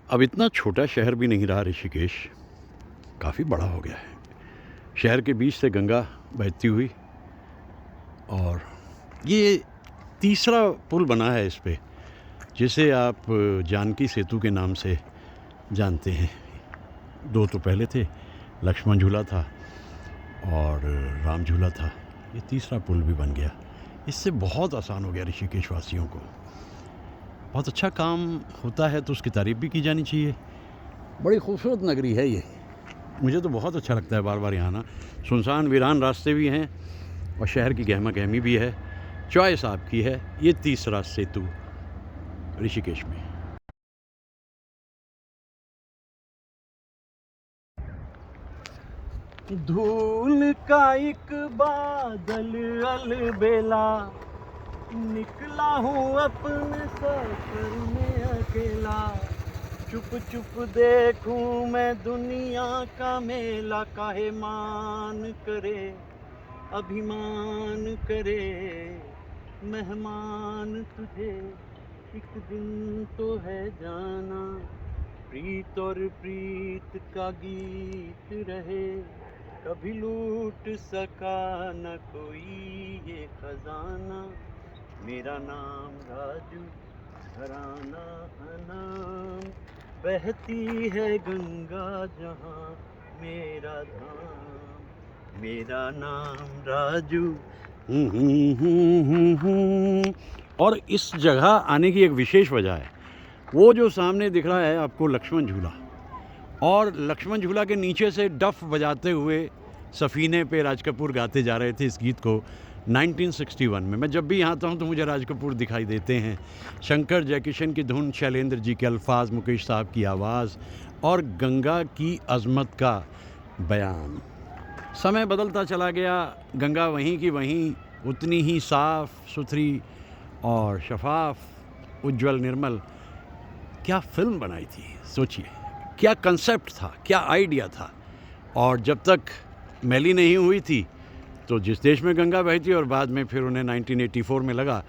अब इतना छोटा शहर भी नहीं रहा ऋषिकेश, काफ़ी बड़ा हो गया है। शहर के बीच से गंगा बहती हुई, और ये तीसरा पुल बना है इस पे, जिसे आप जानकी सेतु के नाम से जानते हैं। 2 तो पहले थे, लक्ष्मण झूला था और राम झूला था। ये तीसरा पुल भी बन गया। इससे बहुत आसान हो गया ऋषिकेश वासियों को। बहुत अच्छा काम होता है तो उसकी तारीफ़ भी की जानी चाहिए। बड़ी खूबसूरत नगरी है ये, मुझे तो बहुत अच्छा लगता है बार बार यहाँ आना। सुनसान वीरान रास्ते भी हैं और शहर की गहमा गहमी भी है। चॉइस आपकी है। ये तीसरा सेतु ऋषिकेश में। धूल का एक बादल अलबेला, निकला हूँ अपने सफर में अकेला। चुप चुप देखूं मैं दुनिया का मेला, काहे मान करे अभिमान करे मेहमान तुझे एक दिन तो है जाना। प्रीत और प्रीत का गीत रहे, कभी लूट सका न कोई ये खजाना। मेरा नाम राजू, घराना अनाम, बहती है गंगा जहाँ मेरा धाम। मेरा नाम राजू। और इस जगह आने की एक विशेष वजह है। वो जो सामने दिख रहा है आपको लक्ष्मण झूला, और लक्ष्मण झूला के नीचे से डफ बजाते हुए सफ़ीने पे राज कपूर गाते जा रहे थे इस गीत को 1961 में। मैं जब भी यहाँ आता हूँ तो मुझे राज कपूर दिखाई देते हैं। शंकर जयकिशन की धुन, शैलेंद्र जी के अल्फाज, मुकेश साहब की आवाज़ और गंगा की अज़मत का बयान। समय बदलता चला गया, गंगा वहीं की वहीं, उतनी ही साफ़ सुथरी और शफाफ, उज्जवल निर्मल। क्या फ़िल्म बनाई थी, सोचिए, क्या कंसेप्ट था, क्या आइडिया था। और जब तक मैली नहीं हुई थी तो जिस देश में गंगा बही थी, और बाद में फिर उन्हें 1984 में लगा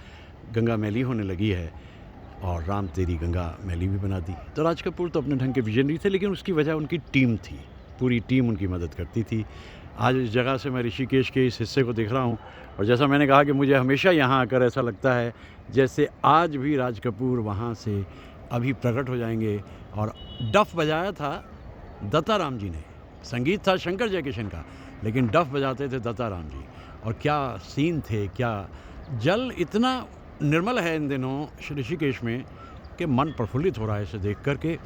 गंगा मैली होने लगी है, और राम तेरी गंगा मैली भी बना दी। तो राज कपूर तो अपने ढंग के विजनरी थे, लेकिन उसकी वजह उनकी टीम थी। पूरी टीम उनकी मदद करती थी। आज इस जगह से मैं ऋषिकेश के इस हिस्से को देख रहा हूँ, और जैसा मैंने कहा कि मुझे हमेशा यहाँ आकर ऐसा लगता है जैसे आज भी राज कपूर वहाँ से अभी प्रकट हो जाएंगे। और डफ बजाया था दत्ता राम जी ने, संगीत था शंकर जयकिशन का, लेकिन डफ बजाते थे दत्ता राम जी। और क्या सीन थे, क्या जल इतना निर्मल है इन दिनों ऋषिकेश में कि मन प्रफुल्लित हो रहा है इसे देख कर के।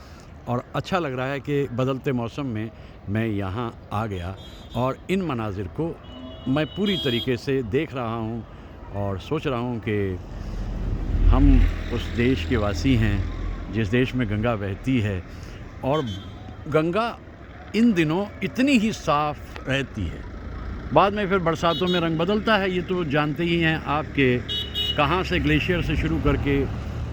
और अच्छा लग रहा है कि बदलते मौसम में मैं यहाँ आ गया और इन मनाजिर को मैं पूरी तरीके से देख रहा हूँ, और सोच रहा हूँ कि हम उस देश के वासी हैं जिस देश में गंगा बहती है, और गंगा इन दिनों इतनी ही साफ़ रहती है। बाद में फिर बरसातों में रंग बदलता है, ये तो जानते ही हैं आपके, कहाँ से ग्लेशियर से शुरू करके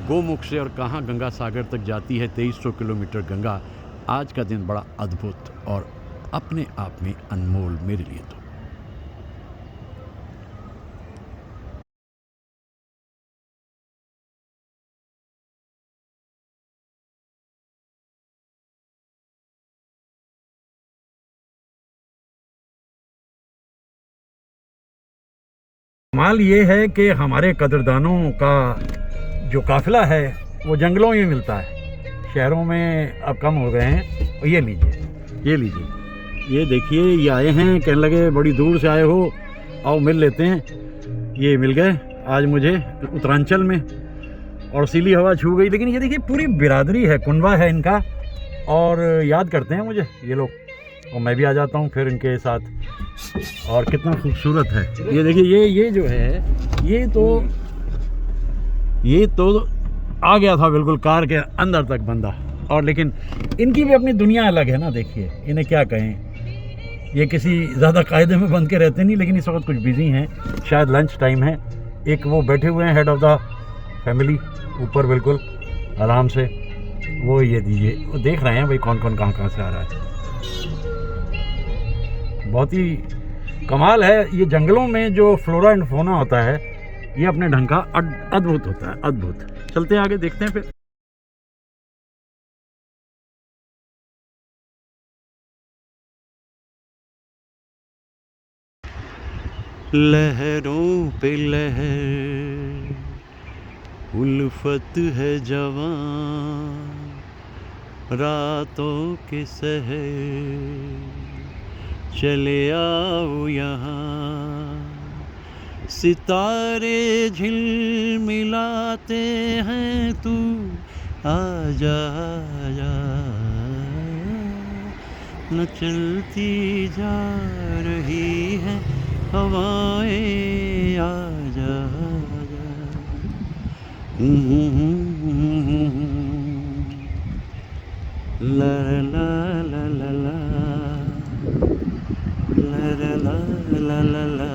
गोमुख से और कहाँ गंगा सागर तक जाती है 2300 किलोमीटर गंगा। आज का दिन बड़ा अद्भुत और अपने आप में अनमोल मेरे लिए तो। कमाल ये है कि हमारे कदरदानों का जो काफ़िला है वो जंगलों में मिलता है, शहरों में अब कम हो गए हैं। और ये लीजिए, ये लीजिए, ये देखिए, ये आए हैं, कहने लगे बड़ी दूर से आए हो, आओ मिल लेते हैं। ये मिल गए आज मुझे उत्तरांचल में, और सीली हवा छू गई। लेकिन ये देखिए पूरी बिरादरी है, कुनबा है इनका, और याद करते हैं मुझे ये लोग, और मैं भी आ जाता हूँ फिर इनके साथ। और कितना खूबसूरत है ये देखिए, ये जो है ये तो आ गया था बिल्कुल कार के अंदर तक बंदा। और लेकिन इनकी भी अपनी दुनिया अलग है ना, देखिए इन्हें क्या कहें, ये किसी ज़्यादा कायदे में बंद के रहते नहीं, लेकिन इस वक्त कुछ बिजी हैं, शायद लंच टाइम है। एक वो बैठे हुए हैं हेड ऑफ़ द फैमिली ऊपर बिल्कुल आराम से, वो ये दीजिए, वो देख रहे हैं भाई कौन कौन कहाँ से आ रहा है। बहुत ही कमाल है, ये जंगलों में जो फ्लोरा एंड फौना होता है ये अपने ढंग का अद्भुत होता है, अद्भुत। चलते हैं आगे, देखते हैं फिर। लहरों पे लहर, उल्फत है जवान, रातों के सहर, चले आओ यहाँ। सितारे झिलमिलाते हैं, तू आजा आजा, न चलती जा रही है हवाएं, आजा आजा। ला ला ला ला ला, ला ला ला ला ला,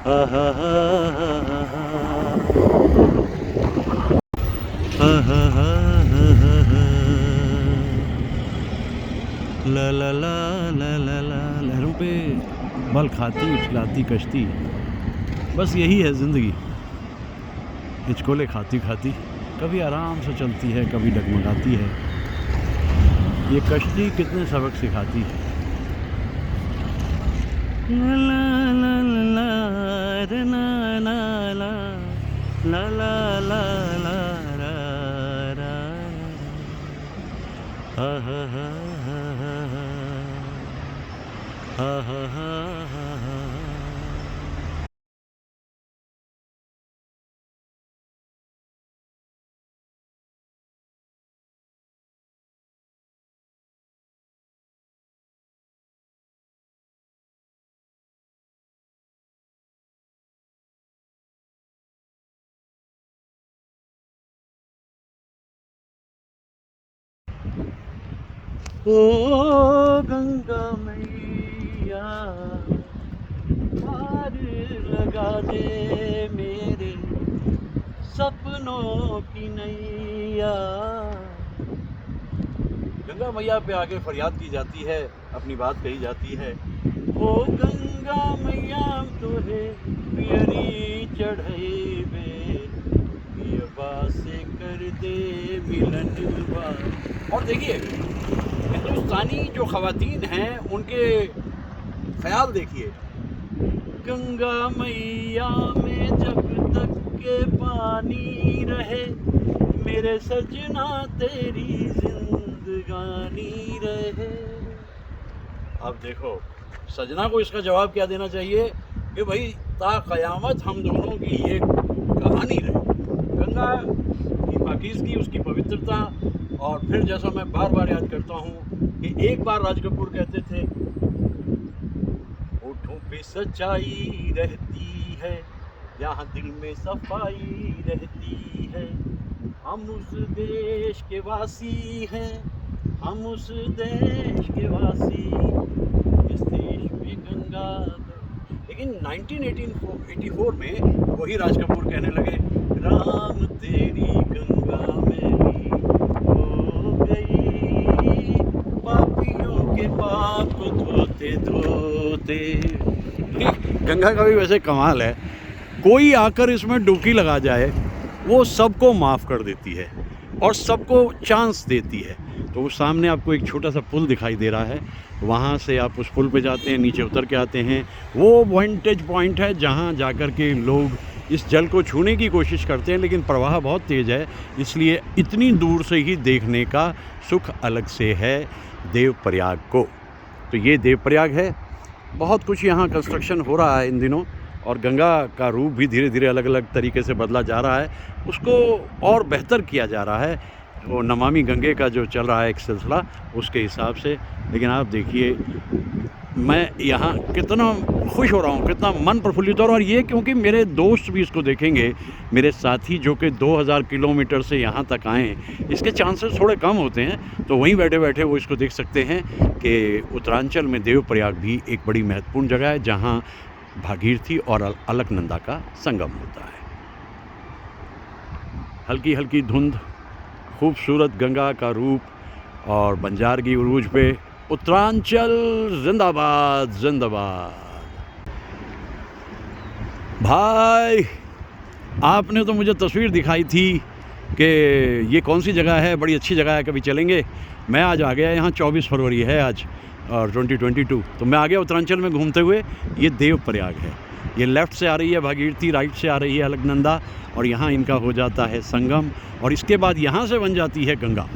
हा हा हा हा हा हा हा, ला ला ला ला ला ला। लहरों पे बल खाती उछलाती कश्ती, बस यही है ज़िंदगी। हिचकोले खाती खाती कभी आराम से चलती है, कभी डगमगाती है। ये कश्ती कितने सबक सिखाती है। ला ला ला ला ला ला ला ला ला ला ला ला ला, हा हा हा हा हा हा हा हा। ओ गंगा मैया, पार लगा दे मेरे सपनों की नैया। गंगा मैया पे आगे फरियाद की जाती है, अपनी बात कही जाती है। ओ गंगा मैया तोहे पियरी चढ़ैबे, पियबा से कर दे मिलनवा। और देखिए, हिंदुस्तानी जो ख़वातीन हैं उनके ख्याल देखिए। गंगा मैया में जब तक के पानी रहे, मेरे सजना तेरी जिंदगानी रहे। अब देखो, सजना को इसका जवाब क्या देना चाहिए कि भाई ता क़यामत हम दोनों की ये कहानी रहे। गंगा की पाकीज़गी, उसकी पवित्रता। और फिर जैसा मैं बार बार याद करता हूँ कि एक बार राज कपूर कहते थे, होठों पे सच्चाई रहती है, यहाँ दिल में सफाई रहती है। हम उस देश के वासी हैं, हम उस देश के वासी, इस देश में गंगा। लेकिन 1984 में वही राज कपूर कहने लगे, राम तेरी गंगा में भी हो गई, पापियों के पाप धोते धोते। गंगा का भी वैसे कमाल है, कोई आकर इसमें डुबकी लगा जाए वो सबको माफ़ कर देती है और सबको चांस देती है। तो वो सामने आपको एक छोटा सा पुल दिखाई दे रहा है, वहाँ से आप उस पुल पे जाते हैं, नीचे उतर के आते हैं। वो वांटेज पॉइंट है जहाँ जाकर के लोग इस जल को छूने की कोशिश करते हैं, लेकिन प्रवाह बहुत तेज़ है, इसलिए इतनी दूर से ही देखने का सुख अलग से है देवप्रयाग को। तो ये देवप्रयाग है। बहुत कुछ यहाँ कंस्ट्रक्शन हो रहा है इन दिनों, और गंगा का रूप भी धीरे धीरे अलग अलग तरीके से बदला जा रहा है, उसको और बेहतर किया जा रहा है। वो नमामि गंगे का जो चल रहा है एक सिलसिला, उसके हिसाब से। लेकिन आप देखिए, मैं यहाँ कितना खुश हो रहा हूँ, कितना मन प्रफुल्लित हो रहा है। और ये क्योंकि मेरे दोस्त भी इसको देखेंगे, मेरे साथी जो कि 2000 किलोमीटर से यहाँ तक आए, इसके चांसेस थोड़े कम होते हैं, तो वहीं बैठे बैठे वो इसको देख सकते हैं कि उत्तरांचल में देवप्रयाग भी एक बड़ी महत्वपूर्ण जगह है, जहाँ भागीरथी और अलकनंदा का संगम होता है। हल्की हल्की धुंध, खूबसूरत गंगा का रूप और बंजार की उरूज पे उत्तरांचल जिंदाबाद जिंदाबाद। भाई, आपने तो मुझे तस्वीर दिखाई थी कि ये कौन सी जगह है, बड़ी अच्छी जगह है, कभी चलेंगे। मैं आज आ गया यहाँ, 24 फरवरी है आज और 2022, तो मैं आ गया उत्तरांचल में घूमते हुए। ये देवप्रयाग है, ये लेफ़्ट से आ रही है भागीरथी, राइट से आ रही है अलकनंदा, और यहाँ इनका हो जाता है संगम, और इसके बाद यहाँ से बन जाती है गंगा।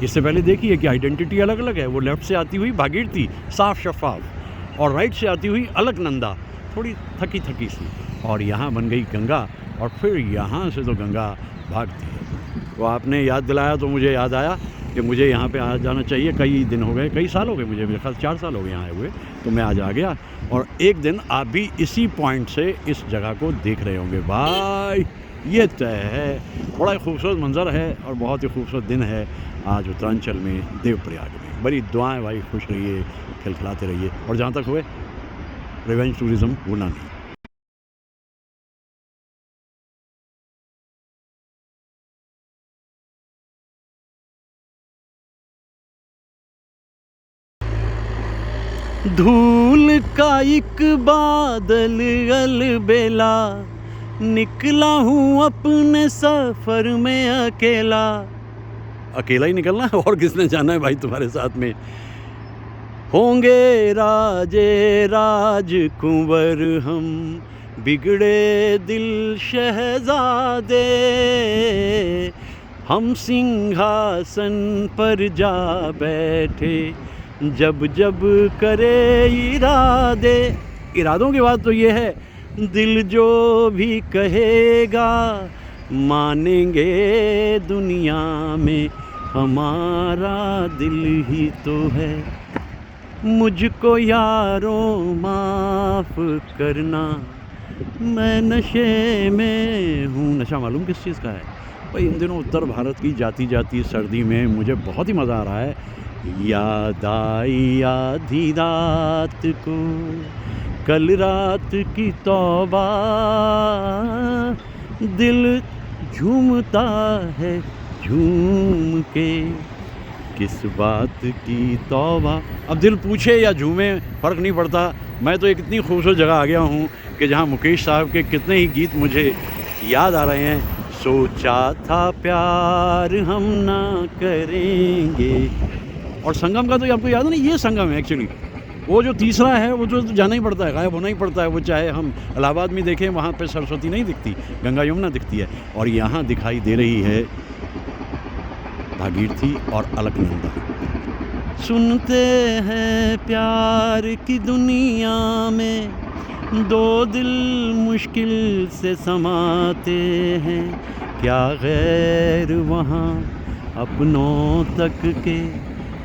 इससे पहले देखिए कि आइडेंटिटी अलग अलग है। वो लेफ़्ट से आती हुई भागीरथी साफ़ शफाफ, और राइट से आती हुई अलकनंदा थोड़ी थकी थकी सी, और यहाँ बन गई गंगा, और फिर यहाँ से तो गंगा भागती है। तो आपने याद दिलाया तो मुझे याद आया कि मुझे यहाँ पे आ जाना चाहिए। कई दिन हो गए, कई साल हो गए मुझे, मेरे ख्याल 4 साल हो गए यहाँ आए हुए, तो मैं आज आ गया। और एक दिन आप भी इसी पॉइंट से इस जगह को देख रहे होंगे। भाई ये तय है, बड़ा ही खूबसूरत मंज़र है और बहुत ही खूबसूरत दिन है आज उत्तरांचल में, देवप्रयाग में। बड़ी दुआएं भाई, खुश रहिए, खिलखिलाते रहिए, और जहाँ तक हुए रिवेंज टूरिज़्म भूलना नहीं। धूल का एक बादल अलबेला, निकला हूँ अपने सफ़र में अकेला। अकेला ही निकलना है, और किसने जाना है भाई तुम्हारे साथ में? होंगे राजे राजकुंवर हम, बिगड़े दिल शहजादे, हम सिंहासन पर जा बैठे जब जब करे इरादे। इरादों की बात तो ये है, दिल जो भी कहेगा मानेंगे दुनिया में, हमारा दिल ही तो है। मुझको यारों माफ़ करना, मैं नशे में हूँ। नशा मालूम किस चीज़ का है भाई? इन दिनों उत्तर भारत की जाती जाती सर्दी में मुझे बहुत ही मज़ा आ रहा है। याद आई आधी रात को, कल रात की तौबा, दिल झूमता है झूम के, किस बात की तौबा। अब दिल पूछे या झूमे फ़र्क नहीं पड़ता। मैं तो एक इतनी खूबसूरत जगह आ गया हूँ कि जहाँ मुकेश साहब के कितने ही गीत मुझे याद आ रहे हैं। सोचा था प्यार हम ना करेंगे, और संगम का तो आपको याद है ना, ये संगम है एक्चुअली। वो जो तीसरा है वो तो जाना ही पड़ता है, गायब होना ही पड़ता है। वो चाहे हम इलाहाबाद में देखें, वहाँ पे सरस्वती नहीं दिखती, गंगा यमुना दिखती है, और यहाँ दिखाई दे रही है भागीरथी और अलकनंदा। सुनते हैं प्यार की दुनिया में, दो दिल मुश्किल से समाते हैं, क्या गैर वहाँ अपनों तक के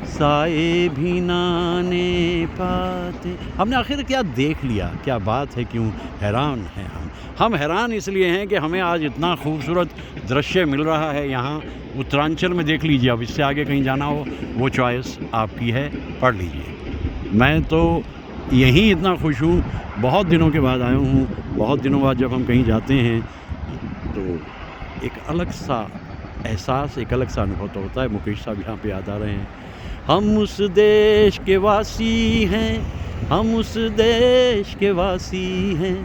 साए भी नाने पाते। हमने आखिर क्या देख लिया, क्या बात है, क्यों हैरान हैं हम हैरान इसलिए हैं कि हमें आज इतना खूबसूरत दृश्य मिल रहा है यहाँ उत्तरांचल में। देख लीजिए, अब इससे आगे कहीं जाना हो वो चॉइस आपकी है, पढ़ लीजिए। मैं तो यहीं इतना खुश हूँ, बहुत दिनों के बाद आया हूँ। बहुत दिनों बाद जब हम कहीं जाते हैं तो एक अलग सा एहसास, एक अलग सा अनुभव तो होता है। मुकेश साहब यहाँ पे याद आ रहे हैं। हम उस देश के वासी हैं, हम उस देश के वासी हैं,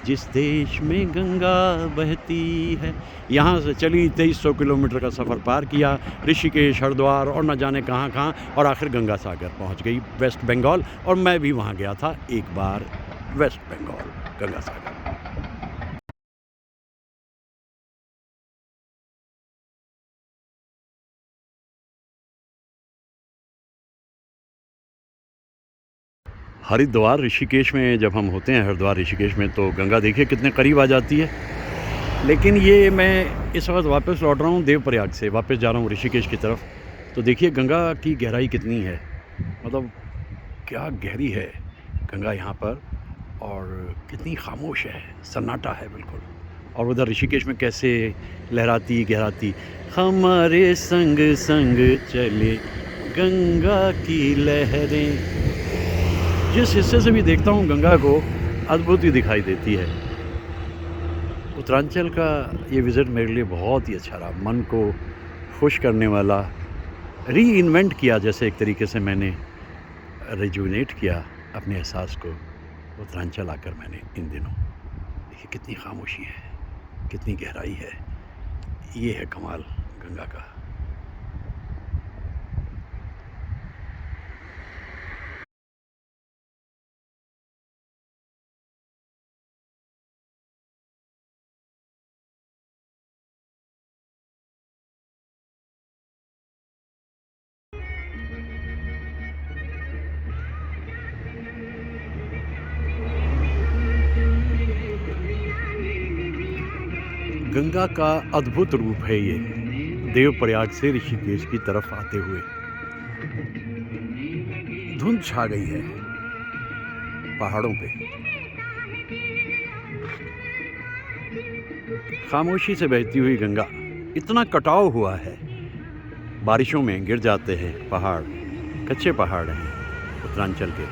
जिस देश में गंगा बहती है। यहाँ से चली 2300 किलोमीटर का सफ़र पार किया, ऋषिकेश, हरिद्वार और न जाने कहाँ कहाँ, और आखिर गंगा सागर पहुँच गई, वेस्ट बंगाल। और मैं भी वहाँ गया था एक बार, वेस्ट बंगाल, गंगा सागर। हरिद्वार ऋषिकेश में जब हम होते हैं, हरिद्वार ऋषिकेश में, तो गंगा देखिए कितने करीब आ जाती है। लेकिन ये मैं इस वक्त वापस लौट रहा हूँ देवप्रयाग से, वापस जा रहा हूँ ऋषिकेश की तरफ। तो देखिए गंगा की गहराई कितनी है, मतलब क्या गहरी है गंगा यहाँ पर, और कितनी खामोश है, सन्नाटा है बिल्कुल। और उधर ऋषिकेश में कैसे लहराती गहराती, हमारे संग संग चले गंगा की लहरें। जिस हिस्से से भी देखता हूँ गंगा को, अद्भुत ही दिखाई देती है। उत्तरांचल का ये विज़िट मेरे लिए बहुत ही अच्छा रहा, मन को खुश करने वाला, री इन्वेंट किया जैसे एक तरीके से मैंने रिजुविनेट किया अपने एहसास को उत्तरांचल आकर मैंने इन दिनों। देखिए कितनी खामोशी है, कितनी गहराई है, ये है कमाल गंगा का। गंगा का अद्भुत रूप है ये, देवप्रयाग से ऋषिकेश की तरफ आते हुए। धुंध छा गई है पहाड़ों पे, खामोशी से बहती हुई गंगा। इतना कटाव हुआ है, बारिशों में गिर जाते हैं पहाड़, कच्चे पहाड़ हैं उत्तरांचल के।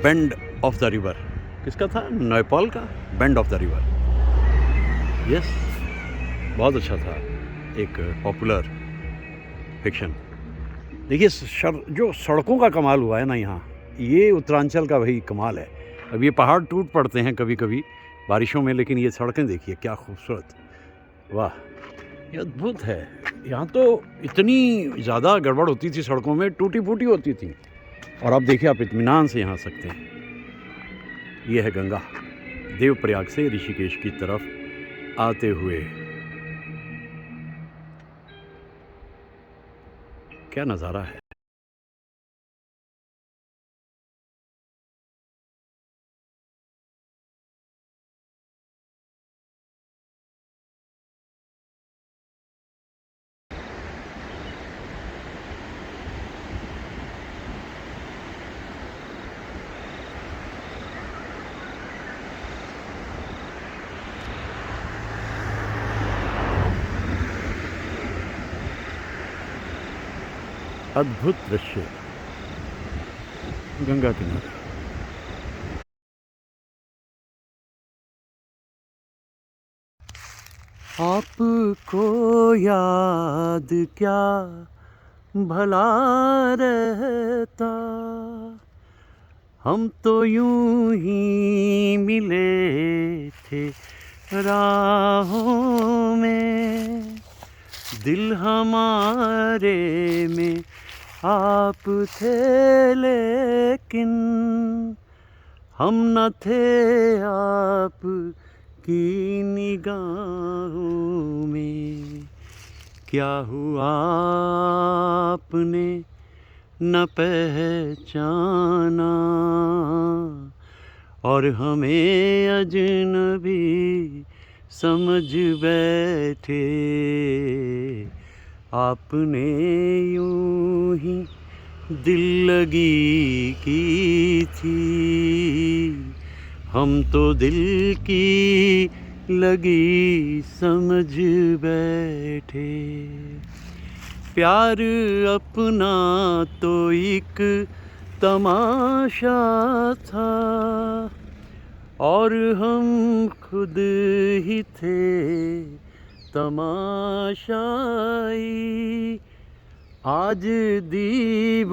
बेंड ऑफ द रिवर, किसका था? नैपाल का bend of the river. Yes, बहुत अच्छा था, एक पॉपुलर फिक्शन। देखिए जो सड़कों का कमाल हुआ है ना यहाँ, ये उत्तरांचल का भाई कमाल है। अब ये पहाड़ टूट पड़ते हैं कभी कभी बारिशों में, लेकिन ये सड़कें देखिए क्या खूबसूरत, वाह, ये अद्भुत है। यहाँ तो इतनी ज़्यादा गड़बड़ होती थी सड़कों में, टूटी फूटी होती थी, और अब देखिए आप इत्मीनान से यहाँ सकते हैं। ये है गंगा, देवप्रयाग से ऋषिकेश की तरफ आते हुए। क्या नज़ारा है। अद्भुत दृश्य गंगा किनारे। आपको याद क्या भला रहता, हम तो यूं ही मिले थे राहों में, दिल हमारे में आप थे लेकिन हम न थे आप की निगाहों में। क्या हुआ आपने न पहचाना, और हमें अजनबी समझ बैठे। आपने यूं ही दिल लगी की थी, हम तो दिल की लगी समझ बैठे। प्यार अपना तो एक तमाशा था, और हम खुद ही थे तमाशाई। आज दीवानगी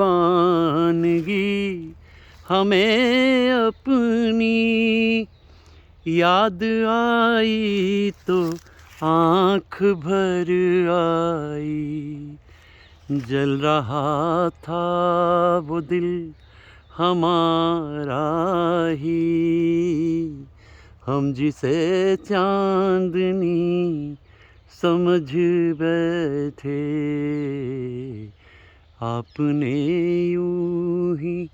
हमें अपनी याद आई तो आँख भर आई। जल रहा था वो दिल हमारा ही, हम जिसे चांदनी समझ बैठे। आपने यूं ही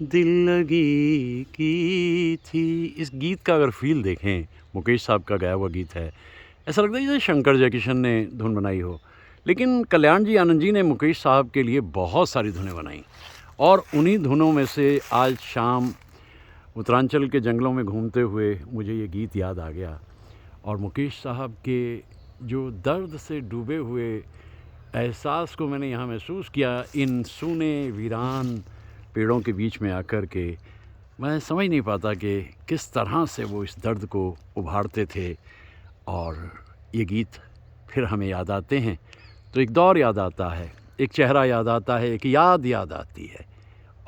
दिल लगी की थी। इस गीत का अगर फील देखें, मुकेश साहब का गाया हुआ गीत है, ऐसा लगता है जैसे शंकर जयकिशन ने धुन बनाई हो। लेकिन कल्याण जी आनंद जी ने मुकेश साहब के लिए बहुत सारी धुनें बनाई, और उन्हीं धुनों में से आज शाम उत्तरांचल के जंगलों में घूमते हुए मुझे ये गीत याद आ गया। और मुकेश साहब के जो दर्द से डूबे हुए एहसास को मैंने यहाँ महसूस किया, इन सूने वीरान पेड़ों के बीच में आकर के। मैं समझ नहीं पाता कि किस तरह से वो इस दर्द को उभारते थे। और ये गीत फिर हमें याद आते हैं तो एक दौर याद आता है, एक चेहरा याद आता है, एक याद आती है।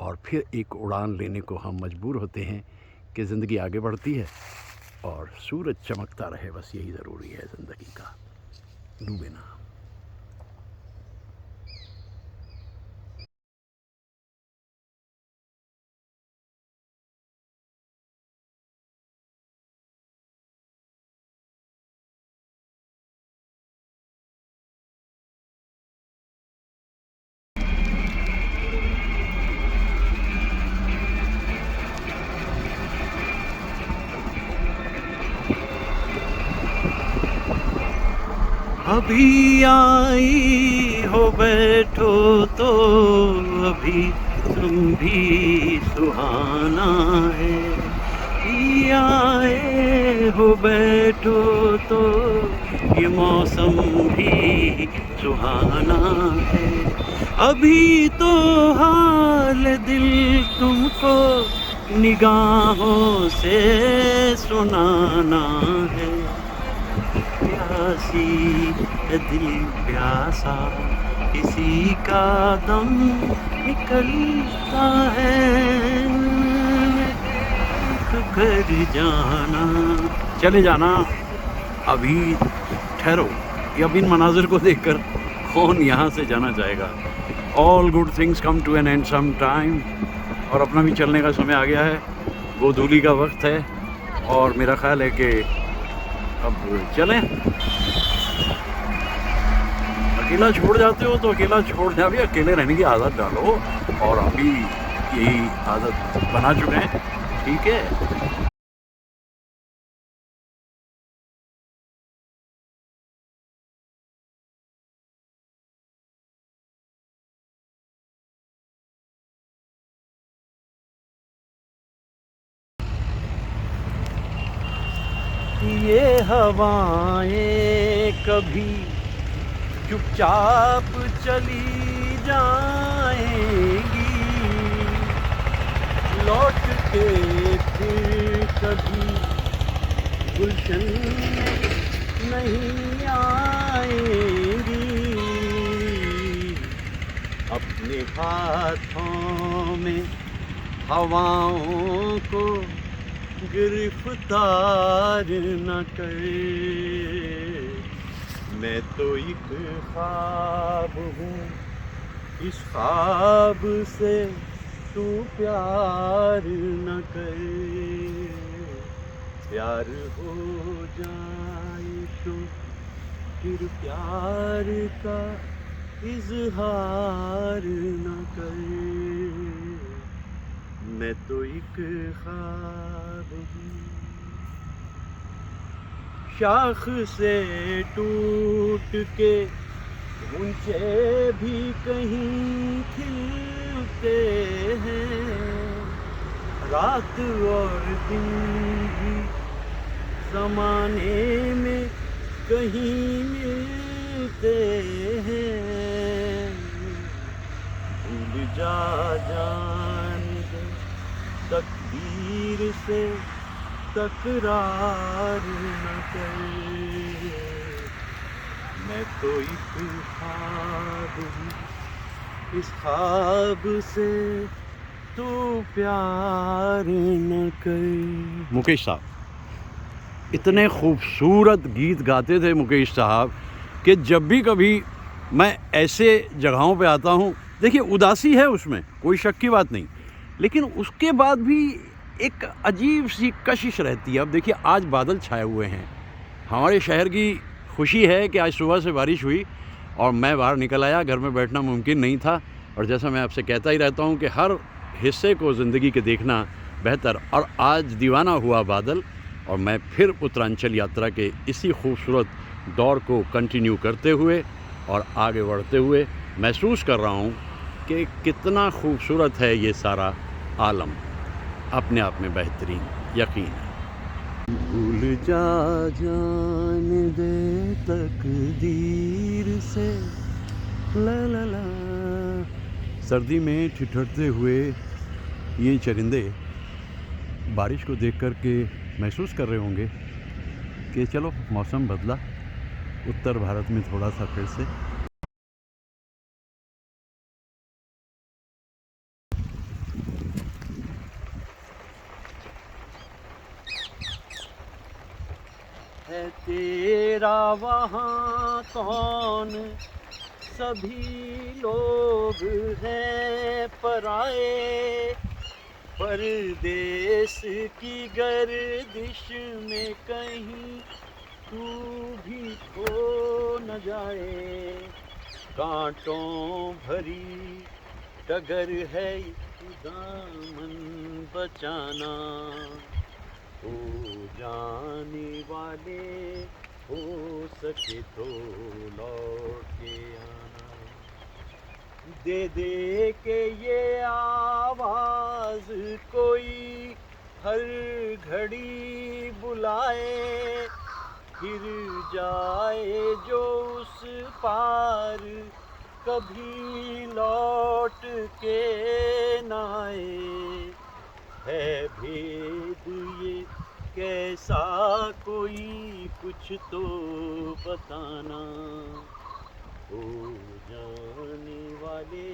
और फिर एक उड़ान लेने को हम मजबूर होते हैं कि ज़िंदगी आगे बढ़ती है और सूरज चमकता रहे, बस यही ज़रूरी है ज़िंदगी का, डूबे ना। अभी आई हो बैठो तो अभी तुम भी सुहाना है, अभी आए हो बैठो तो ये मौसम भी सुहाना है। अभी तो हाल दिल तुमको निगाहों से सुनाना है, प्यासी है दिल प्यासा, किसी का दम निकलता है, कर जाना। चले जाना, अभी ठहरो, या अब इन मनाजिर को देखकर कौन यहाँ से जाना चाहेगा। All good things come to an end some time, और अपना भी चलने का समय आ गया है, गोधूली का वक्त है, और मेरा ख्याल है कि अब चलें। अकेला छोड़ जाते हो तो अकेला छोड़ना भी, अकेले रहने की आदत डालो, और हम भी यही आदत बना चुके हैं, ठीक है। ये हवाएं कभी चुपचाप चली जाएंगी, लौट के फिर कभी गुलशन नहीं आएंगी। अपने हाथों में हवाओं को गिरफ्तार न कर, मैं तो एक ख्वाब हूँ, इस ख्वाब से तू प्यार न कर, प्यार हो जाए तो फिर प्यार का इजहार न कर, मैं तो एक ख्वाब हूँ। शाख से टूट के ऊंचे भी कहीं खिलते हैं, रात और दिन भी ज़माने में कहीं मिलते हैं, भूल जा जान दे तकदीर से तकरार न कर, मैं तो एक ख्वाब हूँ, इस ख्वाब से तू प्यार न कर। मुकेश साहब इतने खूबसूरत गीत गाते थे मुकेश साहब कि जब भी कभी मैं ऐसे जगहों पे आता हूँ, देखिए उदासी है उसमें, कोई शक की बात नहीं, लेकिन उसके बाद भी एक अजीब सी कशिश रहती है। अब देखिए आज बादल छाए हुए हैं, हमारे शहर की खुशी है कि आज सुबह से बारिश हुई और मैं बाहर निकल आया, घर में बैठना मुमकिन नहीं था। और जैसा मैं आपसे कहता ही रहता हूँ कि हर हिस्से को ज़िंदगी के देखना बेहतर, और आज दीवाना हुआ बादल, और मैं फिर उत्तरांचल यात्रा के इसी खूबसूरत दौर को कंटिन्यू करते हुए और आगे बढ़ते हुए महसूस कर रहा हूँ कि कितना खूबसूरत है ये सारा आलम, अपने आप में बेहतरीन, यकीन है। भूल जा जान दे तकदीर से, ला ला ला। सर्दी में ठिठुरते हुए ये चरिंदे बारिश को देख कर के महसूस कर रहे होंगे कि चलो मौसम बदला, उत्तर भारत में थोड़ा सा फिर से है तेरा वहाँ कौन, सभी लोग हैं पराए, परदेस की गर्दिश में कहीं तू भी खो न जाए। कांटों भरी डगर है दामन बचाना, हो जाने वाले हो सके तो लौट के आना। दे दे के ये आवाज़ कोई हर घड़ी बुलाए, फिर जाए जो उस पार कभी लौट के न आए। है भेद ये कैसा कोई कुछ तो बताना, हो जाने वाले।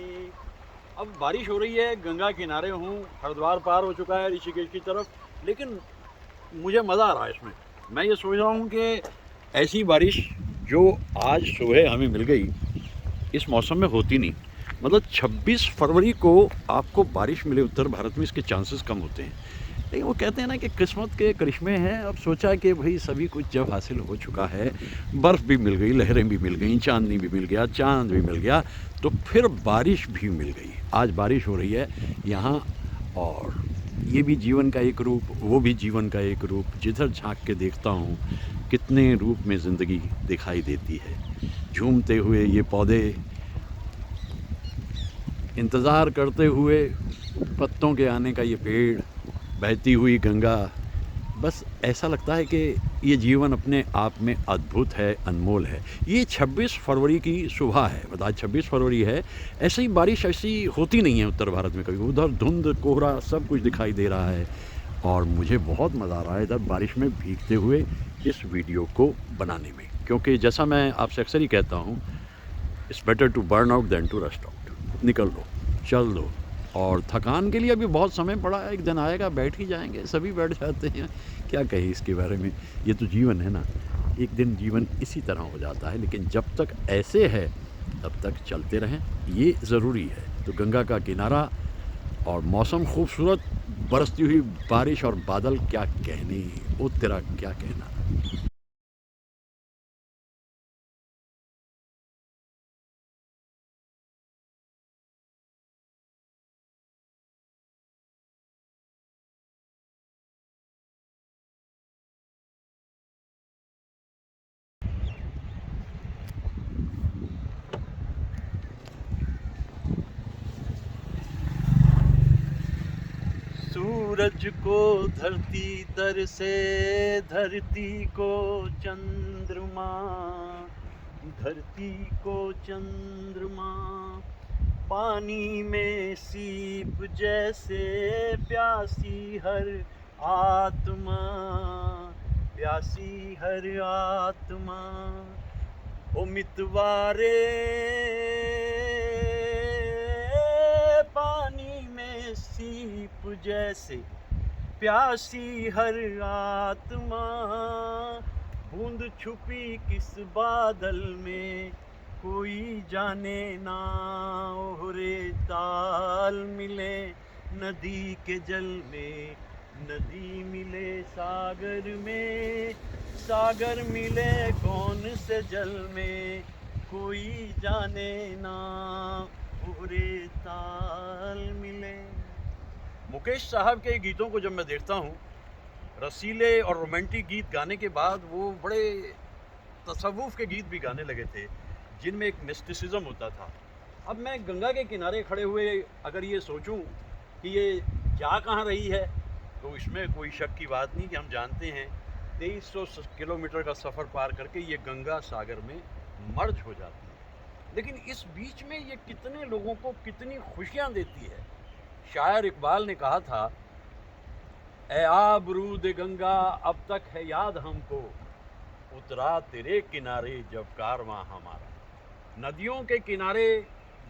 अब बारिश हो रही है, गंगा किनारे हूँ, हरिद्वार पार हो चुका है ऋषिकेश की तरफ, लेकिन मुझे मज़ा आ रहा है इसमें। मैं ये सोच रहा हूँ कि ऐसी बारिश जो आज सुबह हमें मिल गई, इस मौसम में होती नहीं। मतलब 26 फरवरी को आपको बारिश मिले उत्तर भारत में, इसके चांसेस कम होते हैं। लेकिन वो कहते हैं ना कि किस्मत के करिश्मे हैं। अब सोचा कि भाई सभी कुछ जब हासिल हो चुका है, बर्फ़ भी मिल गई, लहरें भी मिल गई, चांदनी भी मिल गया, चांद भी मिल गया, तो फिर बारिश भी मिल गई। आज बारिश हो रही है यहाँ, और ये भी जीवन का एक रूप, वो भी जीवन का एक रूप। जिधर झांक के देखता हूँ कितने रूप में ज़िंदगी दिखाई देती है। झूमते हुए ये पौधे, इंतज़ार करते हुए पत्तों के आने का ये पेड़, बहती हुई गंगा, बस ऐसा लगता है कि ये जीवन अपने आप में अद्भुत है, अनमोल है। ये 26 फरवरी की सुबह है, आज 26 फरवरी है। ऐसे ही बारिश ऐसी होती नहीं है उत्तर भारत में कभी। उधर धुंध, कोहरा सब कुछ दिखाई दे रहा है, और मुझे बहुत मज़ा आ रहा है इधर बारिश में भीगते हुए इस वीडियो को बनाने में। क्योंकि जैसा मैं आपसे अक्सर ही कहता हूँ, it's better to burn out than to rust out. निकल लो, चल दो। और थकान के लिए अभी बहुत समय पड़ा है, एक दिन आएगा बैठ ही जाएंगे, सभी बैठ जाते हैं। क्या कहें इसके बारे में, ये तो जीवन है ना, एक दिन जीवन इसी तरह हो जाता है। लेकिन जब तक ऐसे है तब तक चलते रहें, ये ज़रूरी है। तो गंगा का किनारा और मौसम खूबसूरत, बरसती हुई बारिश और बादल, क्या कहने, ओ तेरा क्या कहना। सूरज को धरती दर से, धरती को चंद्रमा, धरती को चंद्रमा, पानी में सीप जैसे प्यासी हर आत्मा, प्यासी हर आत्मा। ओ मितवारे पानी में सीप जैसे प्यासी हर आत्मा, बूंद छुपी किस बादल में कोई जाने ना। ओहरे ताल मिले नदी के जल में, नदी मिले सागर में, सागर मिले कौन से जल में कोई जाने ना। ओहरे ताल मिले। मुकेश साहब के गीतों को जब मैं देखता हूँ, रसीले और रोमांटिक गीत गाने के बाद वो बड़े तसव्वुफ़ के गीत भी गाने लगे थे, जिनमें एक मिस्टिसिज्म होता था। अब मैं गंगा के किनारे खड़े हुए अगर ये सोचूं कि ये जा कहाँ रही है, तो इसमें कोई शक की बात नहीं कि हम जानते हैं 2300 किलोमीटर का सफ़र पार करके ये गंगा सागर में मर्ज हो जाती है। लेकिन इस बीच में ये कितने लोगों को कितनी खुशियाँ देती है। शायर इकबाल ने कहा था, ए आबरूद गंगा अब तक है याद हमको, उतरा तेरे किनारे जब कारवां हमारा। नदियों के किनारे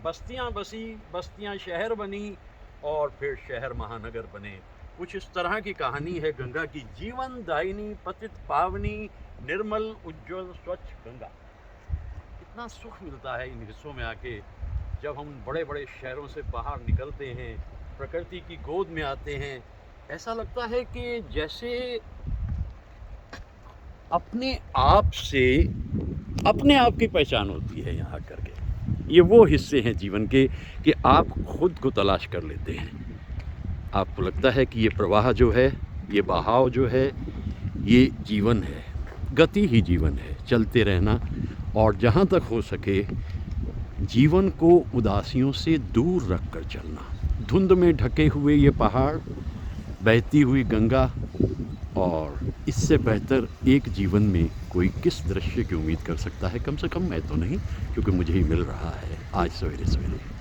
बस्तियां बसी, बस्तियां शहर बनी, और फिर शहर महानगर बने। कुछ इस तरह की कहानी है गंगा की जीवन दायिनी, पतित पावनी, निर्मल उज्ज्वल स्वच्छ गंगा। इतना सुख मिलता है इन हिस्सों में आके, जब हम बड़े बड़े शहरों से बाहर निकलते हैं, प्रकृति की गोद में आते हैं। ऐसा लगता है कि जैसे अपने आप से अपने आप की पहचान होती है यहाँ करके। ये वो हिस्से हैं जीवन के कि आप खुद को तलाश कर लेते हैं। आपको लगता है कि ये प्रवाह जो है, ये बहाव जो है, ये जीवन है, गति ही जीवन है, चलते रहना। और जहाँ तक हो सके जीवन को उदासियों से दूर रख कर चलना। धुंध में ढके हुए ये पहाड़, बहती हुई गंगा, और इससे बेहतर एक जीवन में कोई किस दृश्य की उम्मीद कर सकता है। कम से कम मैं तो नहीं, क्योंकि मुझे ही मिल रहा है आज सवेरे सवेरे।